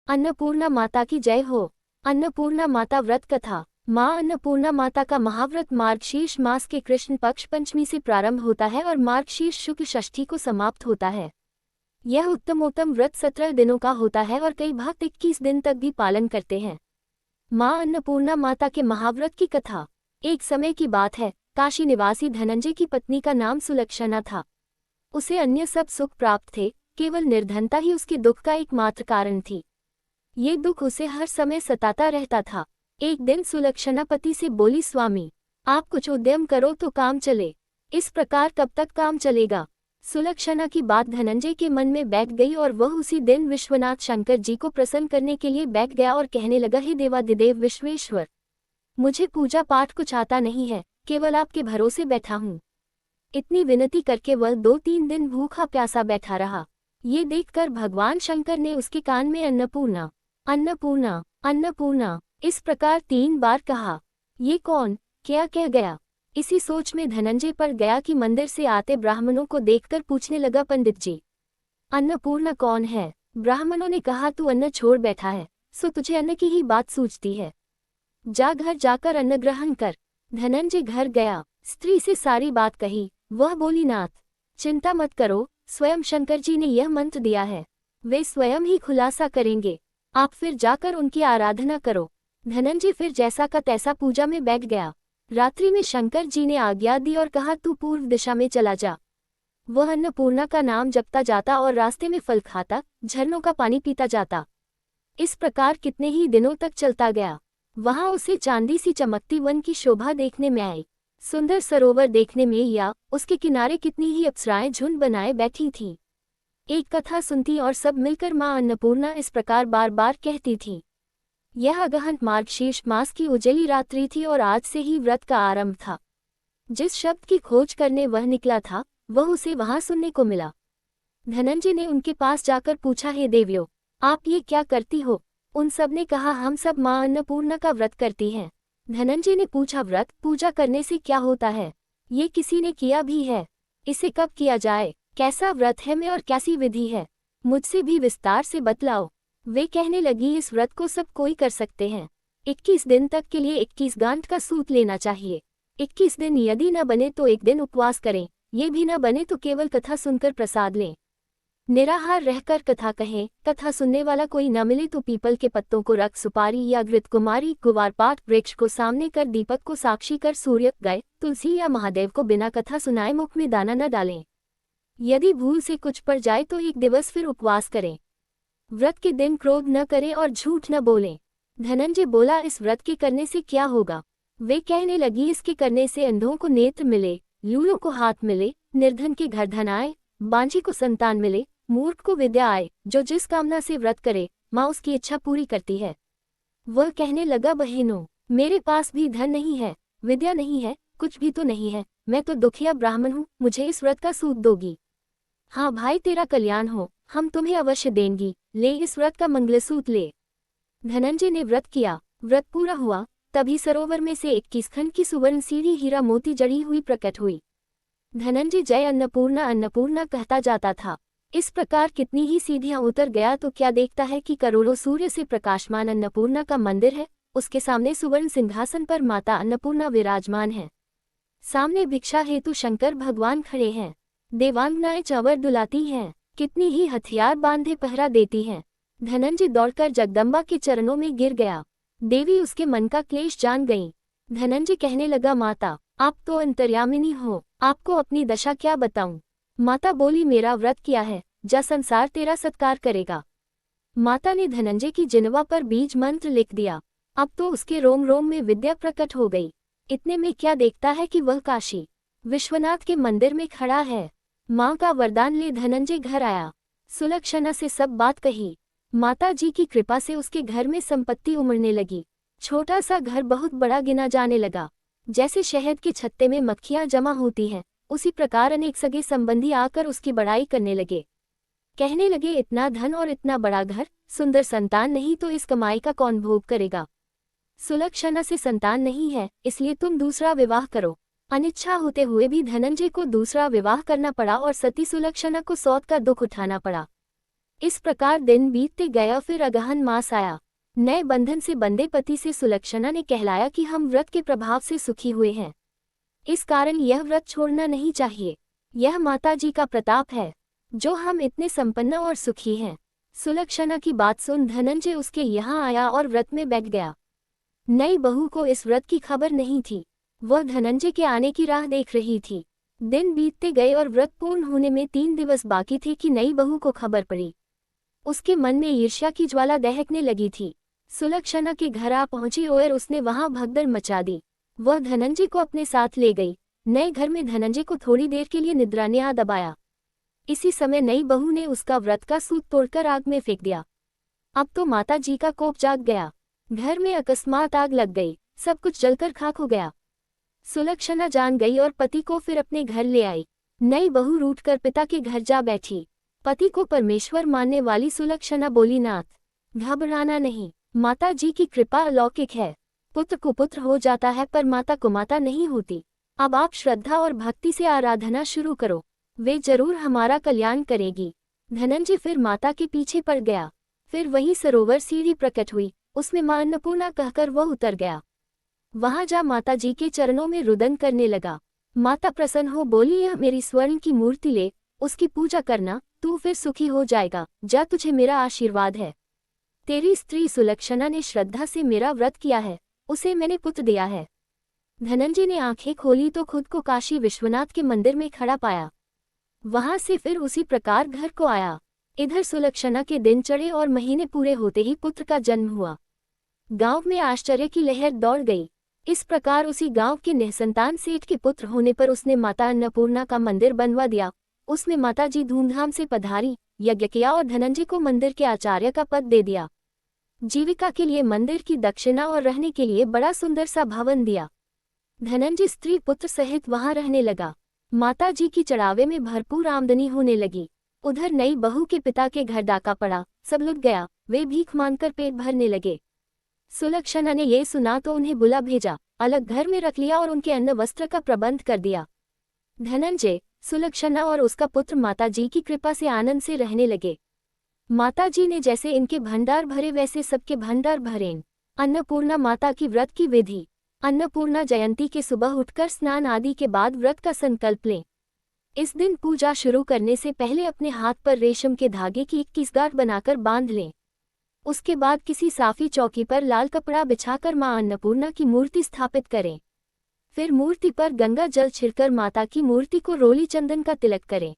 अन्नपूर्णा माता की जय हो। अन्नपूर्णा माता व्रत कथा। माँ अन्नपूर्णा माता का महाव्रत मार्गशीर्ष मास के कृष्ण पक्ष पंचमी से प्रारंभ होता है और मार्गशीर्ष शुक्ल षष्ठी को समाप्त होता है। यह उत्तमोत्तम व्रत 17 दिनों का होता है और कई भक्त 21 दिन तक भी पालन करते हैं। माँ अन्नपूर्णा माता के महाव्रत की कथा। एक समय की बात है, काशी निवासी धनंजय की पत्नी का नाम सुलक्षणा था। उसे अन्य सब सुख प्राप्त थे, केवल निर्धनता ही उसके दुख का एकमात्र कारण थी। ये दुख उसे हर समय सताता रहता था। एक दिन सुलक्षणा पति से बोली, स्वामी आप कुछ उद्यम करो तो काम चले। इस प्रकार कब तक काम चलेगा? सुलक्षणा की बात धनंजय के मन में बैठ गई और वह उसी दिन विश्वनाथ शंकर जी को प्रसन्न करने के लिए बैठ गया और कहने लगा, हे देवादिदेव विश्वेश्वर, मुझे पूजा पाठ कुछ आता नहीं है, केवल आपके भरोसे बैठा हूँ। इतनी विनती करके वह 2-3 दिन भूखा प्यासा बैठा रहा। ये देखकर भगवान शंकर ने उसके कान में अन्नपूर्णा अन्नपूर्णा अन्नपूर्णा इस प्रकार 3 बार कहा। ये कौन क्या कह गया? इसी सोच में धनंजय पड़ गया कि मंदिर से आते ब्राह्मणों को देखकर पूछने लगा, पंडित जी अन्नपूर्णा कौन है? ब्राह्मणों ने कहा, तू अन्न छोड़ बैठा है, सो तुझे अन्न की ही बात सूझती है। जा घर जाकर अन्न ग्रहण कर। धनंजय घर गया, स्त्री से सारी बात कही। वह बोली, नाथ चिंता मत करो, स्वयं शंकर जी ने यह मंत्र दिया है, वे स्वयं ही खुलासा करेंगे, आप फिर जाकर उनकी आराधना करो। धनंजय फिर जैसा का तैसा पूजा में बैठ गया। रात्रि में शंकर जी ने आज्ञा दी और कहा, तू पूर्व दिशा में चला जा। वह अन्नपूर्णा का नाम जपता जाता और रास्ते में फल खाता, झरनों का पानी पीता जाता। इस प्रकार कितने ही दिनों तक चलता गया। वहां उसे चांदी सी चमकती वन की शोभा देखने में आई, सुंदर सरोवर देखने में, या उसके किनारे कितनी ही अप्सराएं झुंड बनाए बैठी थीं। एक कथा सुनती और सब मिलकर माँ अन्नपूर्णा इस प्रकार बार बार कहती थी। यह अगहन मार्गशीर्ष मास की उजली रात्रि थी और आज से ही व्रत का आरंभ था। जिस शब्द की खोज करने वह निकला था, वह उसे वहां सुनने को मिला। धनंजय ने उनके पास जाकर पूछा, हे देवियों, आप ये क्या करती हो? उन सब ने कहा, हम सब माँ अन्नपूर्णा का व्रत करती हैं। धनंजय ने पूछा, व्रत पूजा करने से क्या होता है? ये किसी ने किया भी है? इसे कब किया जाए? कैसा व्रत है में और कैसी विधि है? मुझसे भी विस्तार से बतलाओ। वे कहने लगी, इस व्रत को सब कोई कर सकते हैं। 21 दिन तक के लिए 21 गांठ का सूत लेना चाहिए। 21 दिन यदि न बने तो एक दिन उपवास करें, ये भी न बने तो केवल कथा सुनकर प्रसाद लें। निराहार रहकर कथा कहें। कथा सुनने वाला कोई न मिले तो पीपल के पत्तों को रख सुपारी या घृतकुमारी गुवारपाठ वृक्ष को सामने कर दीपक को साक्षी कर सूर्य, गाय, तुलसी या महादेव को बिना कथा सुनाए मुख में दाना न डालें। यदि भूल से कुछ पड़ जाए तो 1 दिवस फिर उपवास करें। व्रत के दिन क्रोध न करें और झूठ न बोलें। धनंजय बोला, इस व्रत के करने से क्या होगा? वे कहने लगी, इसके करने से अंधों को नेत्र मिले, लूलों को हाथ मिले, निर्धन के घर धन आए, बांझी को संतान मिले, मूर्ख को विद्या आए। जो जिस कामना से व्रत करे, माँ उसकी इच्छा पूरी करती है। वह कहने लगा, बहनों, मेरे पास भी धन नहीं है, विद्या नहीं है, कुछ भी तो नहीं है, मैं तो दुखिया ब्राह्मण हूँ, मुझे इस व्रत का सूत दोगी? हाँ भाई, तेरा कल्याण हो, हम तुम्हें अवश्य देंगी, ले इस व्रत का मंगलसूत्र ले। धनंजय ने व्रत किया। व्रत पूरा हुआ, तभी सरोवर में से 21 खंड की सुवर्ण सीढ़ी हीरा मोती जड़ी हुई प्रकट हुई। धनंजय जय अन्नपूर्णा अन्नपूर्णा कहता जाता था। इस प्रकार कितनी ही सीढ़ियां उतर गया तो क्या देखता है कि करोड़ों सूर्य से प्रकाशमान अन्नपूर्णा का मंदिर है। उसके सामने सुवर्ण सिंहासन पर माता अन्नपूर्णा विराजमान है। सामने भिक्षा हेतु शंकर भगवान खड़े हैं। देवांगनाएं चंवर डुलाती हैं, कितनी ही हथियार बांधे पहरा देती हैं। धनंजय दौड़कर जगदम्बा के चरणों में गिर गया। देवी उसके मन का क्लेश जान गईं। धनंजय कहने लगा, माता आप तो अंतर्यामिनी हो, आपको अपनी दशा क्या बताऊं? माता बोली, मेरा व्रत किया है, जा संसार तेरा सत्कार करेगा। माता ने धनंजय की जिह्वा पर बीज मंत्र लिख दिया। अब तो उसके रोम रोम में विद्या प्रकट हो गई। इतने में क्या देखता है कि वह काशी विश्वनाथ के मंदिर में खड़ा है। माँ का वरदान ले धनंजय घर आया। सुलक्षणा से सब बात कही। माता जी की कृपा से उसके घर में संपत्ति उमड़ने लगी। छोटा सा घर बहुत बड़ा गिना जाने लगा। जैसे शहद के छत्ते में मक्खियां जमा होती हैं, उसी प्रकार अनेक सगे संबंधी आकर उसकी बड़ाई करने लगे। कहने लगे, इतना धन और इतना बड़ा घर, सुंदर संतान नहीं तो इस कमाई का कौन भोग करेगा? सुलक्षणा से संतान नहीं है, इसलिए तुम दूसरा विवाह करो। अनिच्छा होते हुए भी धनंजय को दूसरा विवाह करना पड़ा और सती सुलक्षणा को सौत का दुख उठाना पड़ा। इस प्रकार दिन बीतते गया। फिर अगहन मास आया। नए बंधन से बंधे पति से सुलक्षणा ने कहलाया कि हम व्रत के प्रभाव से सुखी हुए हैं, इस कारण यह व्रत छोड़ना नहीं चाहिए। यह माताजी का प्रताप है जो हम इतने संपन्न और सुखी हैं। सुलक्षणा की बात सुन धनंजय उसके यहाँ आया और व्रत में बैठ गया। नई बहू को इस व्रत की खबर नहीं थी। वह धनंजय के आने की राह देख रही थी। दिन बीतते गए और व्रत पूर्ण होने में 3 दिवस बाकी थे कि नई बहू को खबर पड़ी। उसके मन में ईर्ष्या की ज्वाला दहकने लगी थी। सुलक्षणा के घर आ पहुंची और उसने वहां भगदड़ मचा दी। वह धनंजय को अपने साथ ले गई। नए घर में धनंजय को थोड़ी देर के लिए निद्रा ने आ दबाया। इसी समय नई बहू ने उसका व्रत का सूत तोड़कर आग में फेंक दिया। अब तो माता जी का कोप जाग गया। घर में अकस्मात आग लग गई, सब कुछ जलकर खाक हो गया। सुलक्षणा जान गई और पति को फिर अपने घर ले आई। नई बहू रूठकर पिता के घर जा बैठी। पति को परमेश्वर मानने वाली सुलक्षणा बोली, नाथ, घबराना नहीं, माता जी की कृपा अलौकिक है। पुत्र को पुत्र हो जाता है पर माता को माता नहीं होती। अब आप श्रद्धा और भक्ति से आराधना शुरू करो, वे जरूर हमारा कल्याण करेगी। धनंजय फिर माता के पीछे पड़ गया। फिर वही सरोवर सीढ़ी प्रकट हुई, उसमें मां अन्नपूर्णा कहकर वह उतर गया। वहां जा माता जी के चरणों में रुदन करने लगा। माता प्रसन्न हो बोली, यह मेरी स्वर्ण की मूर्ति ले, उसकी पूजा करना, तू फिर सुखी हो जाएगा। जा, तुझे मेरा आशीर्वाद है। तेरी स्त्री सुलक्षणा ने श्रद्धा से मेरा व्रत किया है, उसे मैंने पुत्र दिया है। धनंजय ने आंखें खोली तो खुद को काशी विश्वनाथ के मंदिर में खड़ा पाया। वहां से फिर उसी प्रकार घर को आया। इधर सुलक्षणा के दिन चढ़े और महीने पूरे होते ही पुत्र का जन्म हुआ। गांव में आश्चर्य की लहर दौड़ गई। इस प्रकार उसी गांव के निसंतान सेठ के पुत्र होने पर उसने माता अन्नपूर्णा का मंदिर बनवा दिया। उसमें माता जी धूमधाम से पधारी, यज्ञ किया और धनंजय को मंदिर के आचार्य का पद दे दिया। जीविका के लिए मंदिर की दक्षिणा और रहने के लिए बड़ा सुंदर सा भवन दिया। धनंजय स्त्री पुत्र सहित वहां रहने लगा। माता जी की चढ़ावे में भरपूर आमदनी होने लगी। उधर नई बहू के पिता के घर डाका पड़ा, सब लुट गया। वे भीख मांगकर पेट भरने लगे। सुलक्षणा ने ये सुना तो उन्हें बुला भेजा, अलग घर में रख लिया और उनके अन्न वस्त्र का प्रबंध कर दिया। धनंजय, सुलक्षणा और उसका पुत्र माता जी की कृपा से आनंद से रहने लगे। माता जी ने जैसे इनके भंडार भरे वैसे सबके भंडार भरें। अन्नपूर्णा माता की व्रत की विधि। अन्नपूर्णा जयंती के सुबह उठकर स्नान आदि के बाद व्रत का संकल्प लें। इस दिन पूजा शुरू करने से पहले अपने हाथ पर रेशम के धागे की 21 गांठ बनाकर बांध लें। उसके बाद किसी साफी चौकी पर लाल कपड़ा बिछाकर मां अन्नपूर्णा की मूर्ति स्थापित करें। फिर मूर्ति पर गंगा जल छिड़कर माता की मूर्ति को रोली चंदन का तिलक करें।